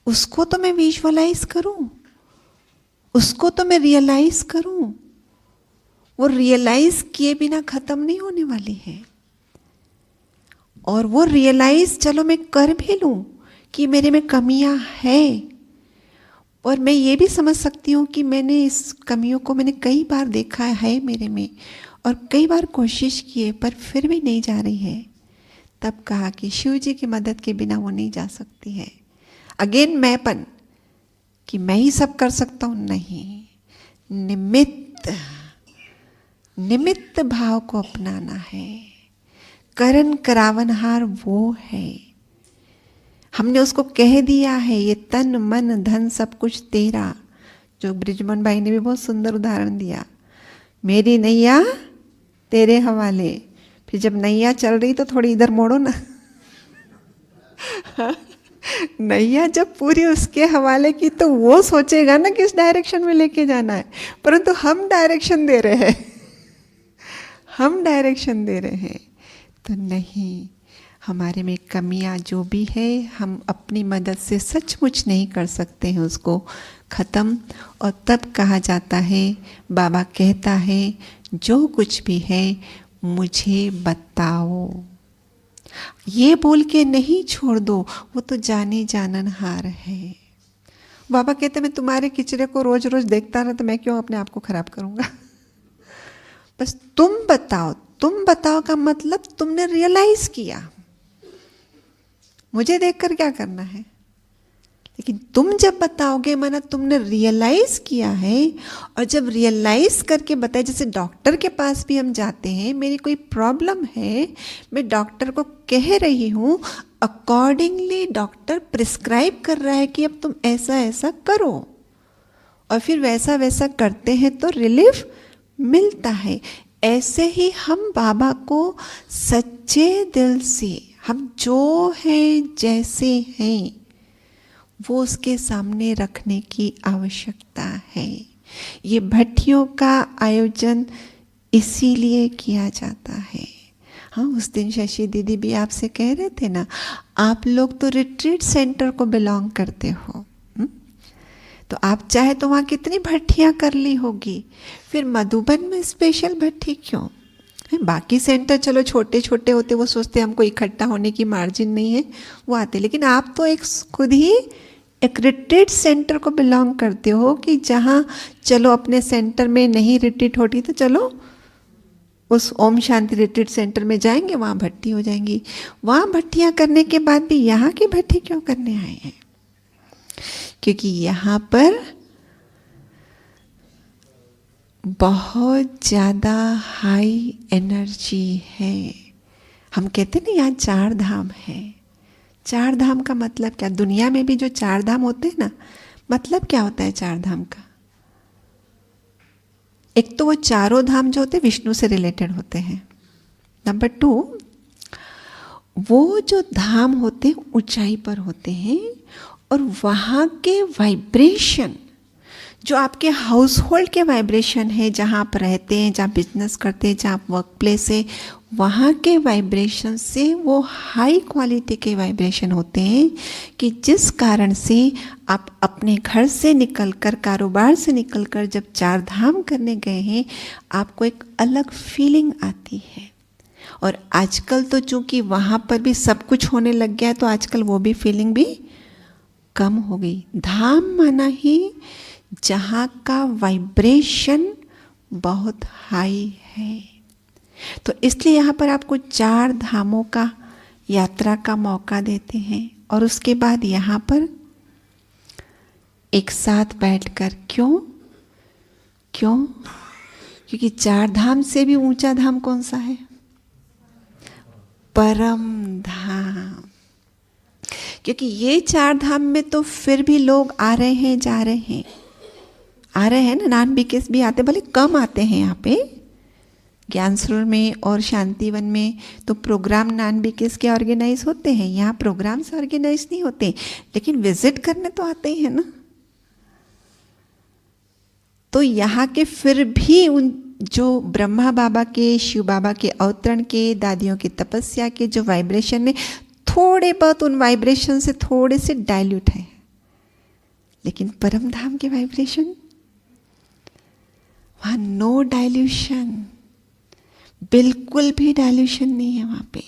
उसको तो मैं विजुअलाइज करूं, उसको तो मैं रियलाइज करूं। वो रियलाइज किए बिना खत्म नहीं होने वाली है। और वो रियलाइज चलो मैं कर भी लूं कि मेरे में कमियां है, और मैं ये भी समझ सकती हूँ कि मैंने इस कमियों को मैंने कई बार देखा है मेरे में, और कई बार कोशिश की है पर फिर भी नहीं जा रही है। तब कहा कि शिव जी की मदद के बिना वो नहीं जा सकती है। अगेन मैंपन कि मैं ही सब कर सकता हूं, नहीं, निमित्त भाव को अपनाना है। करण करावनहार वो है, हमने उसको कह दिया है ये तन मन धन सब कुछ तेरा। जो ब्रिजमोहन भाई ने भी बहुत सुंदर उदाहरण दिया, मेरी नैया तेरे हवाले। फिर जब नैया चल रही तो थोड़ी इधर मोड़ो ना। नैया जब पूरी उसके हवाले की तो वो सोचेगा ना किस डायरेक्शन में लेके जाना है, परंतु हम डायरेक्शन दे रहे हैं, हम डायरेक्शन दे रहे हैं। तो नहीं, हमारे में कमियां जो भी है हम अपनी मदद से सचमुच नहीं कर सकते हैं उसको खत्म। और तब कहा जाता है, बाबा कहता है जो कुछ भी है मुझे बताओ, ये बोल के नहीं छोड़ दो, वो तो जाने जाननहार है। बाबा कहते मैं तुम्हारे किचरे को रोज रोज देखता रहा तो मैं क्यों अपने आप को खराब करूंगा। बस तुम बताओ, तुम बताओ का मतलब तुमने रियलाइज किया, मुझे देखकर क्या करना है। लेकिन तुम जब बताओगे माना तुमने रियलाइज किया है, और जब रियलाइज करके बताए, जैसे डॉक्टर के पास भी हम जाते हैं, मेरी कोई प्रॉब्लम है, मैं डॉक्टर को कह रही हूँ, अकॉर्डिंगली डॉक्टर प्रिस्क्राइब कर रहा है कि अब तुम ऐसा ऐसा करो, और फिर वैसा वैसा करते हैं तो रिलीफ मिलता है। ऐसे ही हम बाबा को सच्चे दिल से, हम जो हैं जैसे हैं वो उसके सामने रखने की आवश्यकता है। ये भट्टियों का आयोजन इसीलिए किया जाता है। हाँ, उस दिन शशि दीदी भी आपसे कह रहे थे ना, आप लोग तो रिट्रीट सेंटर को बिलोंग करते हो, तो आप चाहे तो वहाँ कितनी भट्टियाँ कर ली होगी, फिर मधुबन में स्पेशल भट्टी क्यों? बाकी सेंटर चलो छोटे छोटे होते, वो सोचते हमको इकट्ठा होने की मार्जिन नहीं है, वो आते। लेकिन आप तो एक खुद ही एक रिट्रीट सेंटर को बिलोंग करते हो कि जहाँ चलो अपने सेंटर में नहीं रिट्रीट होती तो चलो उस ओम शांति रिट्रीट सेंटर में जाएंगे, वहाँ भट्टी हो जाएंगी। वहाँ भट्टियाँ करने के बाद भी यहाँ की भट्टी क्यों करने आए हैं? क्योंकि यहाँ पर बहुत ज़्यादा हाई एनर्जी है। हम कहते हैं ना यहाँ 4 धाम है। 4 धाम का मतलब क्या? दुनिया में भी जो 4 धाम होते हैं ना, मतलब क्या होता है 4 धाम का? एक तो वो चारों धाम जो होते हैं विष्णु से रिलेटेड होते हैं। नंबर 2, वो जो धाम होते हैं ऊंचाई पर होते हैं, और वहाँ के वाइब्रेशन जो आपके हाउस होल्ड के वाइब्रेशन है, जहाँ आप रहते हैं, जहाँ बिजनेस करते हैं, जहाँ वर्क प्लेस है, वहाँ के वाइब्रेशन से वो हाई क्वालिटी के वाइब्रेशन होते हैं कि जिस कारण से आप अपने घर से निकलकर, कारोबार से निकलकर जब चार धाम करने गए हैं, आपको एक अलग फीलिंग आती है। और आजकल तो चूंकि वहाँ पर भी सब कुछ होने लग गया है, तो आजकल वो भी फीलिंग भी कम हो गई। धाम माना ही जहाँ का वाइब्रेशन बहुत हाई है। तो इसलिए यहाँ पर आपको चार धामों का यात्रा का मौका देते हैं। और उसके बाद यहाँ पर एक साथ बैठकर, क्यों? क्योंकि चार धाम से भी ऊंचा धाम कौन सा है? परम धाम। क्योंकि ये चार धाम में तो फिर भी लोग आ रहे हैं, जा रहे हैं, आ रहे हैं ना, नानबिकेस भी आते, भले कम आते हैं यहाँ पे। ज्ञान सरोवर में और शांतिवन में तो प्रोग्राम नानबिकेस के ऑर्गेनाइज होते हैं, यहाँ प्रोग्राम से ऑर्गेनाइज नहीं होते, लेकिन विजिट करने तो आते ही है ना। तो यहाँ के फिर भी उन जो ब्रह्मा बाबा के, शिव बाबा के अवतरण के, दादियों की तपस्या के जो वाइब्रेशन है, थोड़े बहुत उन वाइब्रेशन से थोड़े से डाइल्यूट है। लेकिन परम धाम के वाइब्रेशन, वहाँ नो डाइल्यूशन, बिल्कुल भी डाइल्यूशन नहीं है वहाँ पे।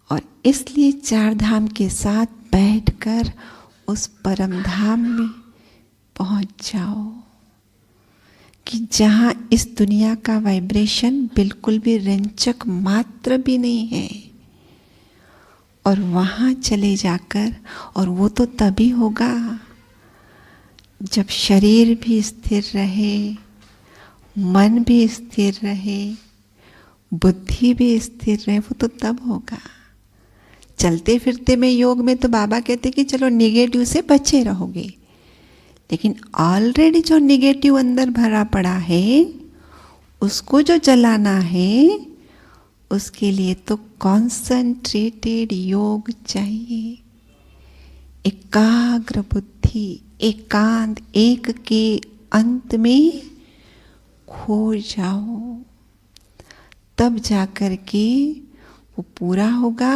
और इसलिए चार धाम के साथ बैठकर उस परम धाम में पहुंच जाओ कि जहाँ इस दुनिया का वाइब्रेशन बिल्कुल भी रंचक मात्र भी नहीं है। और वहाँ चले जाकर, और वो तो तभी होगा जब शरीर भी स्थिर रहे, मन भी स्थिर रहे, बुद्धि भी स्थिर रहे, वो तो तब होगा। चलते फिरते में योग में तो बाबा कहते कि चलो निगेटिव से बचे रहोगे, लेकिन ऑलरेडी जो निगेटिव अंदर भरा पड़ा है, उसको जो जलाना है, उसके लिए तो कॉन्संट्रेटेड योग चाहिए। एकाग्र बुद्धि, एकांत, एक के अंत में खो जाओ, तब जाकर के वो पूरा होगा।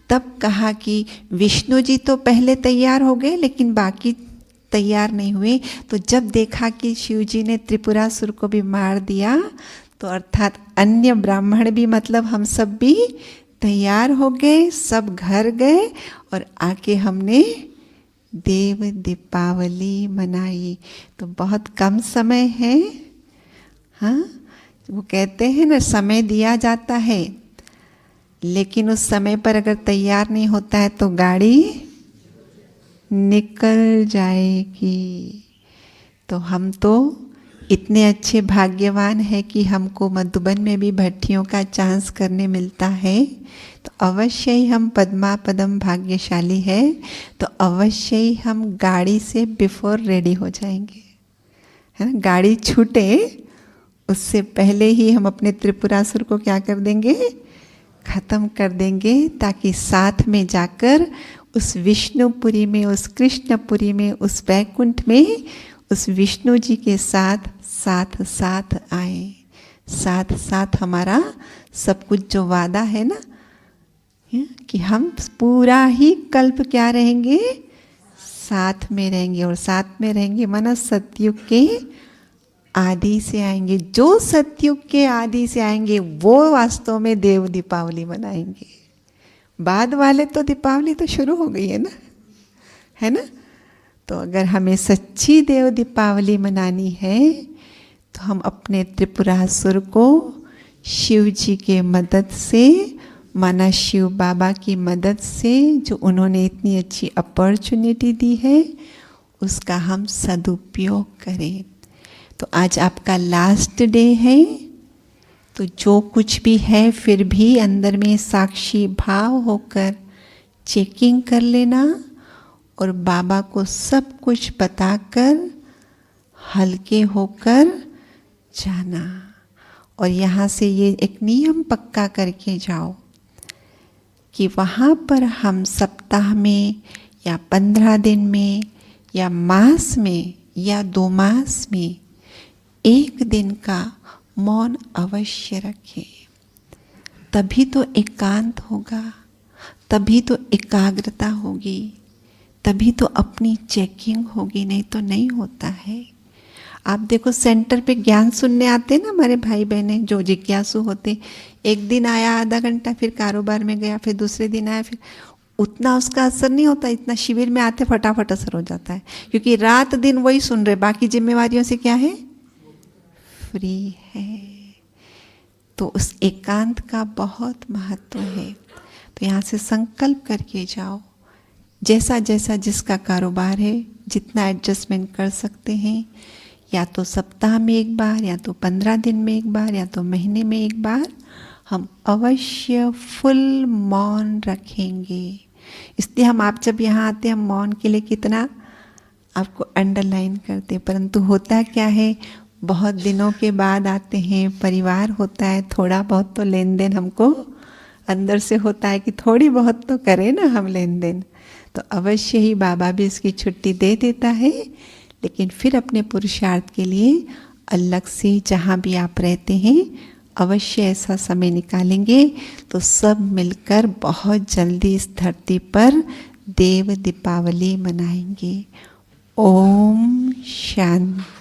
तब कहा कि विष्णु जी तो पहले तैयार हो गए, लेकिन बाकी तैयार नहीं हुए। तो जब देखा कि शिव जी ने त्रिपुरासुर को भी मार दिया, तो अर्थात अन्य ब्राह्मण भी, मतलब हम सब भी तैयार हो गए, सब घर गए और आके हमने देव दीपावली मनाई। तो बहुत कम समय है, हाँ, वो कहते हैं ना, समय दिया जाता है, लेकिन उस समय पर अगर तैयार नहीं होता है तो गाड़ी निकल जाएगी। तो हम तो इतने अच्छे भाग्यवान हैं कि हमको मधुबन में भी भट्टियों का चांस करने मिलता है। तो अवश्य ही हम पद्मा पदम भाग्यशाली है। तो अवश्य ही हम गाड़ी से बिफोर रेडी हो जाएंगे, है ना। गाड़ी छूटे उससे पहले ही हम अपने त्रिपुरासुर को क्या कर देंगे, खत्म कर देंगे, ताकि साथ में जाकर उस विष्णुपुरी में, उस कृष्णपुरी में, उस वैकुंठ में उस विष्णु जी के साथ साथ साथ आए। साथ साथ हमारा सब कुछ जो वादा है ना, कि हम पूरा ही कल्प क्या रहेंगे, साथ में रहेंगे। और साथ में रहेंगे माना सतयुग के आदि से आएंगे। जो सतयुग के आदि से आएंगे वो वास्तव में देव दीपावली मनाएंगे। बाद वाले तो दीपावली तो शुरू हो गई है ना, है ना। तो अगर हमें सच्ची देव दीपावली मनानी है तो हम अपने त्रिपुरासुर को शिव जी के मदद से, माना शिव बाबा की मदद से, जो उन्होंने इतनी अच्छी अपॉर्चुनिटी दी है, उसका हम सदुपयोग करें। तो आज आपका लास्ट डे है, तो जो कुछ भी है फिर भी अंदर में साक्षी भाव होकर चेकिंग कर लेना और बाबा को सब कुछ बताकर हल्के होकर जाना। और यहाँ से ये एक नियम पक्का करके जाओ कि वहाँ पर हम सप्ताह में या 15 दिन में या मास में या 2 मास में 1 दिन का मौन अवश्य रखें। तभी तो एकांत होगा, तभी तो एकाग्रता होगी, तभी तो अपनी चेकिंग होगी, नहीं तो नहीं होता है। आप देखो सेंटर पे ज्ञान सुनने आते हैं ना हमारे भाई बहनें जो जिज्ञासु होते, एक दिन आया आधा घंटा, फिर कारोबार में गया, फिर दूसरे दिन आया, फिर उतना उसका असर नहीं होता। इतना शिविर में आते फटाफट असर हो जाता है, क्योंकि रात दिन वही सुन रहे, बाकी जिम्मेवारियों से क्या है, फ्री है। तो उस एकांत का बहुत महत्व है। तो यहाँ से संकल्प करके जाओ, जैसा जैसा जिसका कारोबार है, जितना एडजस्टमेंट कर सकते हैं, या तो सप्ताह में 1 बार, या तो 15 दिन में 1 बार, या तो महीने में 1 बार हम अवश्य फुल मौन रखेंगे। इसलिए हम आप जब यहाँ आते हैं, हम मौन के लिए कितना आपको अंडरलाइन करते हैं। परंतु होता क्या है, बहुत दिनों के बाद आते हैं, परिवार होता है, थोड़ा बहुत तो लेन देन हमको अंदर से होता है कि थोड़ी बहुत तो करें ना हम लेन देन। तो अवश्य ही बाबा भी इसकी छुट्टी दे देता है, लेकिन फिर अपने पुरुषार्थ के लिए अलग से जहाँ भी आप रहते हैं अवश्य ऐसा समय निकालेंगे, तो सब मिलकर बहुत जल्दी इस धरती पर देव दीपावली मनाएंगे। ओम शांति।